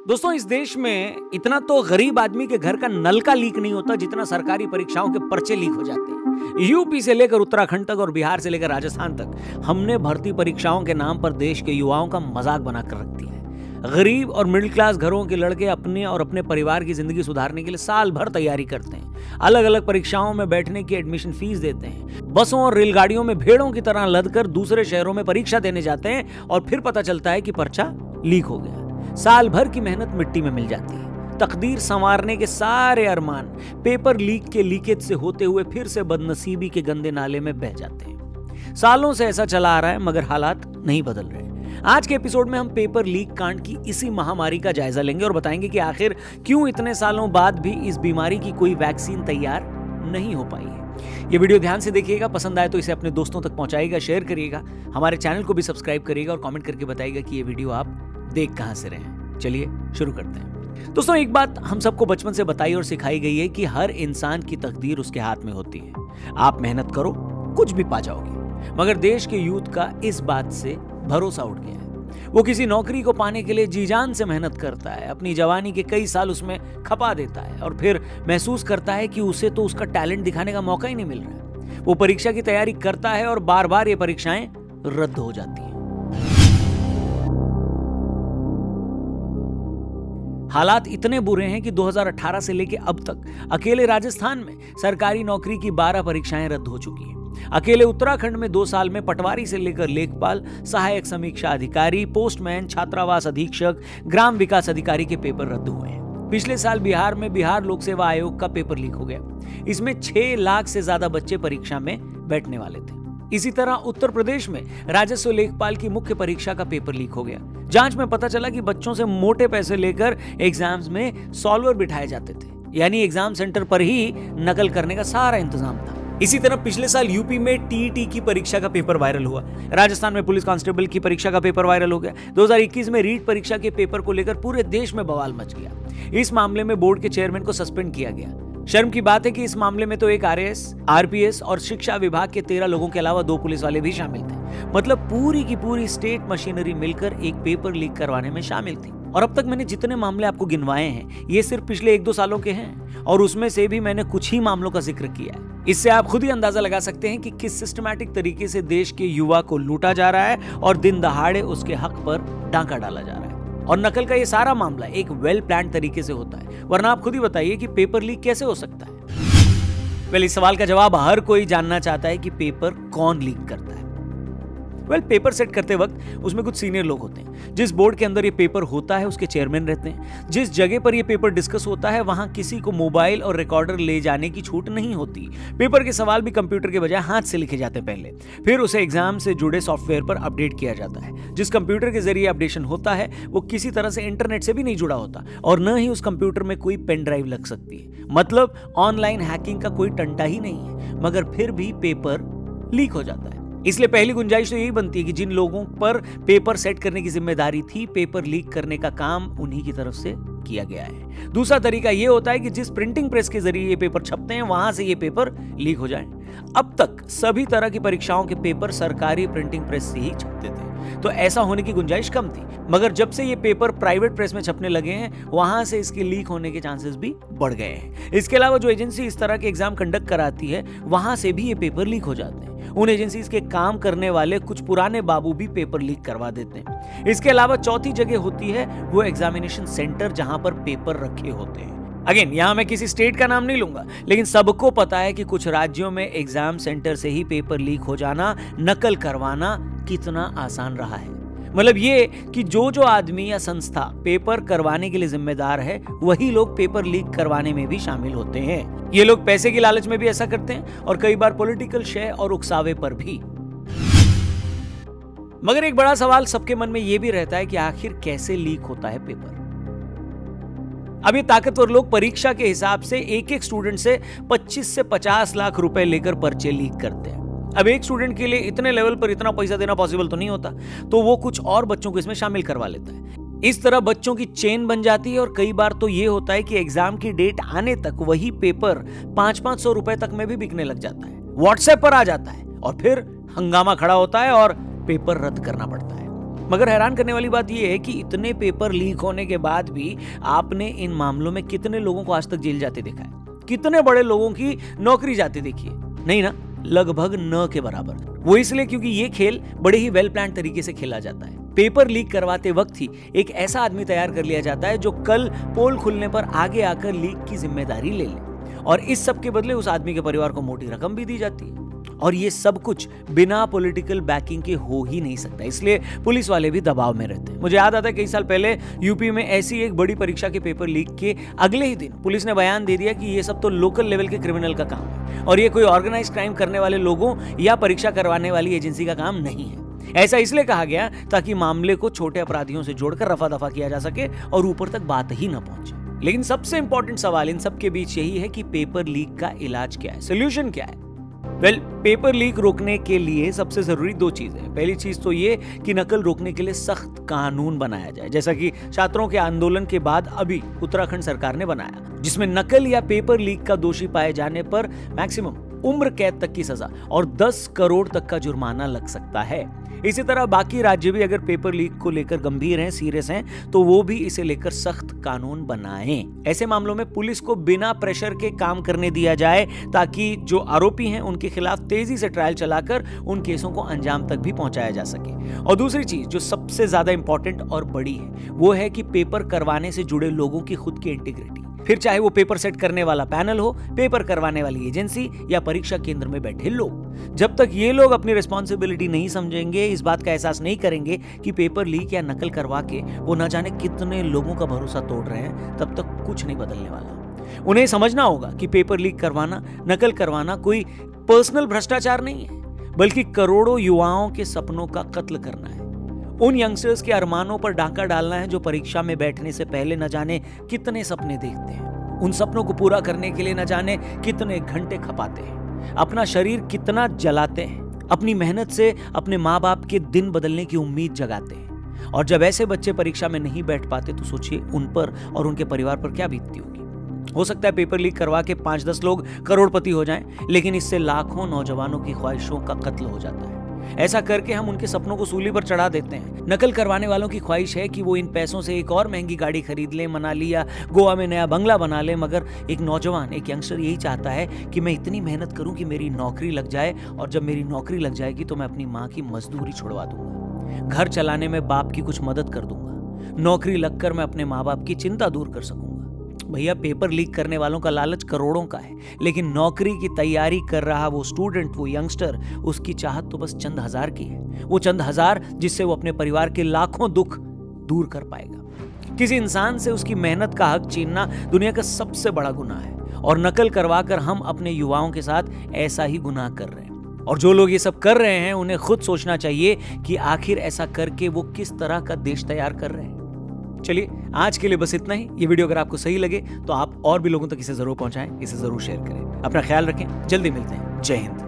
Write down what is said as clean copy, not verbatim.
दोस्तों, इस देश में इतना तो गरीब आदमी के घर का नल का लीक नहीं होता जितना सरकारी परीक्षाओं के पर्चे लीक हो जाते हैं। यूपी से लेकर उत्तराखंड तक और बिहार से लेकर राजस्थान तक हमने भर्ती परीक्षाओं के नाम पर देश के युवाओं का मजाक बनाकर रख दिया है। गरीब और मिडिल क्लास घरों के लड़के अपने और अपने परिवार की जिंदगी सुधारने के लिए साल भर तैयारी करते हैं। अलग अलग परीक्षाओं में बैठने की एडमिशन फीस देते हैं। बसों और रेलगाड़ियों में भेड़ों की तरह लदकर दूसरे शहरों में परीक्षा देने जाते हैं और फिर पता चलता है कि पर्चा लीक हो गया। साल भर की मेहनत मिट्टी में मिल जाती है। तकदीर संवारने के सारे अरमान पेपर लीक के लीकेज से होते हुए फिर से बदनसीबी के गंदे नाले में बह जाते हैं। सालों से ऐसा चला आ रहा है, मगर हालात नहीं बदल रहे। आज के एपिसोड में हम पेपर लीक कांड की इसी महामारी का जायजा लेंगे और बताएंगे कि आखिर क्यों इतने सालों बाद भी इस बीमारी की कोई वैक्सीन तैयार नहीं हो पाई है। ये वीडियो ध्यान से देखिएगा, पसंद आए तो इसे अपने दोस्तों तक पहुंचाइएगा, शेयर करिएगा, हमारे चैनल को भी सब्सक्राइब करिएगा और कमेंट करके बताइएगा कि ये वीडियो आप देख कहां से रहे हैं। चलिए शुरू करते हैं। दोस्तों, एक बात हम सबको बचपन से बताई और सिखाई गई है कि हर इंसान की तकदीर उसके हाथ में होती है। आप मेहनत करो, कुछ भी पा जाओगे। मगर देश के यूथ का इस बात से भरोसा उठ गया है। वो किसी नौकरी को पाने के लिए जी जान से मेहनत करता है, अपनी जवानी के कई साल उसमें खपा देता है और फिर महसूस करता है कि उसे तो उसका टैलेंट दिखाने का मौका ही नहीं मिल रहा। वो परीक्षा की तैयारी करता है और बार बार ये परीक्षाएं रद्द हो जाती हैं। हालात इतने बुरे हैं कि 2018 से लेकर अब तक अकेले राजस्थान में सरकारी नौकरी की 12 परीक्षाएं रद्द हो चुकी हैं। अकेले उत्तराखंड में 2 साल में पटवारी से लेकर लेखपाल, सहायक समीक्षा अधिकारी, पोस्टमैन, छात्रावास अधीक्षक, ग्राम विकास अधिकारी के पेपर रद्द हुए हैं। पिछले साल बिहार में बिहार लोक सेवा आयोग का पेपर लीक हो गया। इसमें 6 लाख से ज्यादा बच्चे परीक्षा में बैठने वाले थे। इसी तरह उत्तर प्रदेश में राजस्व लेखपाल की मुख्य परीक्षा का पेपर लीक हो गया। जांच में पता चला कि बच्चों से मोटे पैसे लेकर एग्जाम्स में सॉल्वर बिठाए जाते थे, यानी एग्जाम सेंटर पर ही नकल करने का सारा इंतजाम था। इसी तरह पिछले साल यूपी में टीईटी की परीक्षा का पेपर वायरल हुआ। राजस्थान में पुलिस कांस्टेबल की परीक्षा का पेपर वायरल हो गया। 2021 में रीट परीक्षा के पेपर को लेकर पूरे देश में बवाल मच गया। इस मामले में बोर्ड के चेयरमैन को सस्पेंड किया गया। शर्म की बात है कि इस मामले में तो एक आरएएस, आरपीएस और शिक्षा विभाग के 13 लोगों के अलावा 2 पुलिस वाले भी शामिल थे। मतलब पूरी की पूरी स्टेट मशीनरी मिलकर एक पेपर लीक करवाने में शामिल थी। और अब तक मैंने जितने मामले आपको गिनवाए हैं, ये सिर्फ पिछले 1-2 सालों के हैं और उसमें से भी मैंने कुछ ही मामलों का जिक्र किया है। इससे आप खुद ही अंदाजा लगा सकते हैं कि किस सिस्टमैटिक तरीके से देश के युवा को लूटा जा रहा है और दिन दहाड़े उसके हक पर डांका डाला जा रहा है। और नकल का ये सारा मामला एक वेल प्लान तरीके से होता है, वरना आप खुद ही बताइए कि पेपर लीक कैसे हो सकता है। इस सवाल का जवाब हर कोई जानना चाहता है कि पेपर कौन लीक करता है। पेपर सेट करते वक्त उसमें कुछ सीनियर लोग होते हैं। जिस बोर्ड के अंदर ये पेपर होता है उसके चेयरमैन रहते हैं। जिस जगह पर ये पेपर डिस्कस होता है वहां किसी को मोबाइल और रिकॉर्डर ले जाने की छूट नहीं होती। पेपर के सवाल भी कंप्यूटर के बजाय हाथ से लिखे जाते हैं पहले, फिर उसे एग्जाम से जुड़े सॉफ्टवेयर पर अपडेट किया जाता है। जिस कंप्यूटर के जरिए अपडेशन होता है वो किसी तरह से इंटरनेट से भी नहीं जुड़ा होता और न ही उस कंप्यूटर में कोई पेन ड्राइव लग सकती है। मतलब ऑनलाइन हैकिंग का कोई टंटा ही नहीं है, मगर फिर भी पेपर लीक हो जाता है। इसलिए पहली गुंजाइश तो यही बनती है कि जिन लोगों पर पेपर सेट करने की जिम्मेदारी थी, पेपर लीक करने का काम उन्हीं की तरफ से किया गया है। दूसरा तरीका यह होता है कि जिस प्रिंटिंग प्रेस के जरिए ये पेपर छपते हैं वहां से ये पेपर लीक हो जाए। अब तक सभी तरह की परीक्षाओं के पेपर सरकारी प्रिंटिंग प्रेस से ही छपते थे, तो ऐसा होने की गुंजाइश कम थी। मगर जब से ये पेपर प्राइवेट प्रेस में छपने लगे हैं, वहां से इसके लीक होने के चांसेस भी बढ़ गए हैं। इसके अलावा जो एजेंसी इस तरह के एग्जाम कंडक्ट कराती है, वहां से भी ये पेपर लीक हो जाते हैं। उन एजेंसीज के काम करने वाले कुछ पुराने बाबू भी पेपर लीक करवा देते हैं। इसके अलावा चौथी जगह होती है वो एग्जामिनेशन सेंटर, जहां पर पेपर रखे होते हैं। अगेन, यहां मैं किसी स्टेट का नाम नहीं लूंगा, लेकिन सबको पता है कि कुछ राज्यों में एग्जाम सेंटर से ही पेपर लीक हो जाना, नकल करवाना कितना आसान रहा है। मतलब ये कि जो आदमी या संस्था पेपर करवाने के लिए जिम्मेदार है, वही लोग पेपर लीक करवाने में भी शामिल होते हैं। ये लोग पैसे की लालच में भी ऐसा करते हैं और कई बार पॉलिटिकल शय और उकसावे पर भी। मगर एक बड़ा सवाल सबके मन में यह भी रहता है कि आखिर कैसे लीक होता है पेपर। अब ये ताकतवर लोग परीक्षा के हिसाब से एक स्टूडेंट से 25 से 50 लाख रुपए लेकर पर्चे लीक करते हैं। अब एक स्टूडेंट के लिए इतने लेवल पर इतना पैसा देना पॉसिबल तो नहीं होता, तो वो कुछ और बच्चों को इसमें शामिल करवा लेता है। इस तरह बच्चों की चेन बन जाती है और कई बार तो ये होता है कि एग्जाम की डेट आने तक वही पेपर 500-500 रुपए तक में भी बिकने लग जाता है। व्हाट्सएप पर आ जाता है और फिर हंगामा खड़ा होता है और पेपर रद्द करना पड़ता है। मगर हैरान करने वाली बात यह है कि इतने पेपर लीक होने के बाद भी आपने इन मामलों में कितने लोगों को आज तक जेल जाते देखा है? कितने बड़े लोगों की नौकरी जाते देखी है? नहीं ना, लगभग न के बराबर। वो इसलिए क्योंकि ये खेल बड़े ही वेल प्लान तरीके से खेला जाता है। पेपर लीक करवाते वक्त ही एक ऐसा आदमी तैयार कर लिया जाता है जो कल पोल खुलने पर आगे आकर लीक की जिम्मेदारी ले ले, और इस सब के बदले उस आदमी के परिवार को मोटी रकम भी दी जाती है। और ये सब कुछ बिना पॉलिटिकल बैकिंग के हो ही नहीं सकता, इसलिए पुलिस वाले भी दबाव में रहते हैं। मुझे याद आता है कई साल पहले यूपी में ऐसी एक बड़ी परीक्षा के पेपर लीक के अगले ही दिन पुलिस ने बयान दे दिया कि ये सब तो लोकल लेवल के क्रिमिनल का काम है और ये कोई ऑर्गेनाइज क्राइम करने वाले लोगों या परीक्षा करवाने वाली एजेंसी का काम नहीं है। ऐसा इसलिए कहा गया ताकि मामले को छोटे अपराधियों से जोड़कर रफा दफा किया जा सके और ऊपर तक बात ही न पहुंचे। लेकिन सबसे इंपॉर्टेंट सवाल इन सब के बीच यही है कि पेपर लीक का इलाज क्या है, सोल्यूशन क्या है? पेपर लीक रोकने के लिए सबसे जरूरी दो चीजें हैं। पहली चीज तो ये कि नकल रोकने के लिए सख्त कानून बनाया जाए, जैसा कि छात्रों के आंदोलन के बाद अभी उत्तराखंड सरकार ने बनाया, जिसमें नकल या पेपर लीक का दोषी पाए जाने पर मैक्सिमम उम्र कैद तक की सजा और 10 करोड़ तक का जुर्माना लग सकता है। इसी तरह बाकी राज्य भी अगर पेपर लीक को लेकर गंभीर हैं, सीरियस हैं, तो वो भी इसे लेकर सख्त कानून बनाएं। ऐसे मामलों में पुलिस को बिना प्रेशर के काम करने दिया जाए ताकि जो आरोपी हैं उनके खिलाफ तेजी से ट्रायल चलाकर उन केसों को अंजाम तक भी पहुंचाया जा सके। और दूसरी चीज जो सबसे ज्यादा इंपॉर्टेंट और बड़ी है वो है कि पेपर करवाने से जुड़े लोगों की खुद की इंटीग्रिटी, फिर चाहे वो पेपर सेट करने वाला पैनल हो, पेपर करवाने वाली एजेंसी या परीक्षा केंद्र में बैठे लोग, जब तक ये लोग अपनी रिस्पॉन्सिबिलिटी नहीं समझेंगे, इस बात का एहसास नहीं करेंगे कि पेपर लीक या नकल करवा के वो न जाने कितने लोगों का भरोसा तोड़ रहे हैं, तब तक कुछ नहीं बदलने वाला। उन्हें समझना होगा कि पेपर लीक करवाना, नकल करवाना कोई पर्सनल भ्रष्टाचार नहीं है, बल्कि करोड़ों युवाओं के सपनों का कत्ल करना है। उन यंगस्टर्स के अरमानों पर डाका डालना है जो परीक्षा में बैठने से पहले न जाने कितने सपने देखते हैं, उन सपनों को पूरा करने के लिए न जाने कितने घंटे खपाते हैं, अपना शरीर कितना जलाते हैं, अपनी मेहनत से अपने माँ बाप के दिन बदलने की उम्मीद जगाते हैं। और जब ऐसे बच्चे परीक्षा में नहीं बैठ पाते तो सोचिए उन पर और उनके परिवार पर क्या बीतती होगी। हो सकता है पेपर लीक करवा के 5-10 लोग करोड़पति हो जाएं, लेकिन इससे लाखों नौजवानों की ख्वाहिशों का कत्ल हो जाता है। ऐसा करके हम उनके सपनों को सूली पर चढ़ा देते हैं। नकल करवाने वालों की ख्वाहिश है कि वो इन पैसों से एक और महंगी गाड़ी खरीद ले, मनाली या गोवा में नया बंगला बना ले, मगर एक नौजवान, एक यंगस्टर यही चाहता है कि मैं इतनी मेहनत करूं कि मेरी नौकरी लग जाए, और जब मेरी नौकरी लग जाएगी तो मैं अपनी माँ की मजदूरी छुड़वा दूंगा, घर चलाने में बाप की कुछ मदद कर दूंगा, नौकरी लगकर मैं अपने माँ बाप की चिंता दूर कर सकूंगा। भैया, पेपर लीक करने वालों का लालच करोड़ों का है, लेकिन नौकरी की तैयारी कर रहा वो स्टूडेंट, वो यंगस्टर, उसकी चाहत तो बस चंद हजार की है। वो चंद हजार जिससे वो अपने परिवार के लाखों दुख दूर कर पाएगा। किसी इंसान से उसकी मेहनत का हक छीनना दुनिया का सबसे बड़ा गुनाह है, और नकल करवाकर हम अपने युवाओं के साथ ऐसा ही गुनाह कर रहे हैं। और जो लोग ये सब कर रहे हैं उन्हें खुद सोचना चाहिए कि आखिर ऐसा करके वो किस तरह का देश तैयार कर रहे हैं। चलिए, आज के लिए बस इतना ही। ये वीडियो अगर आपको सही लगे तो आप और भी लोगों तक इसे जरूर पहुंचाएं, इसे जरूर शेयर करें। अपना ख्याल रखें, जल्दी मिलते हैं। जय हिंद।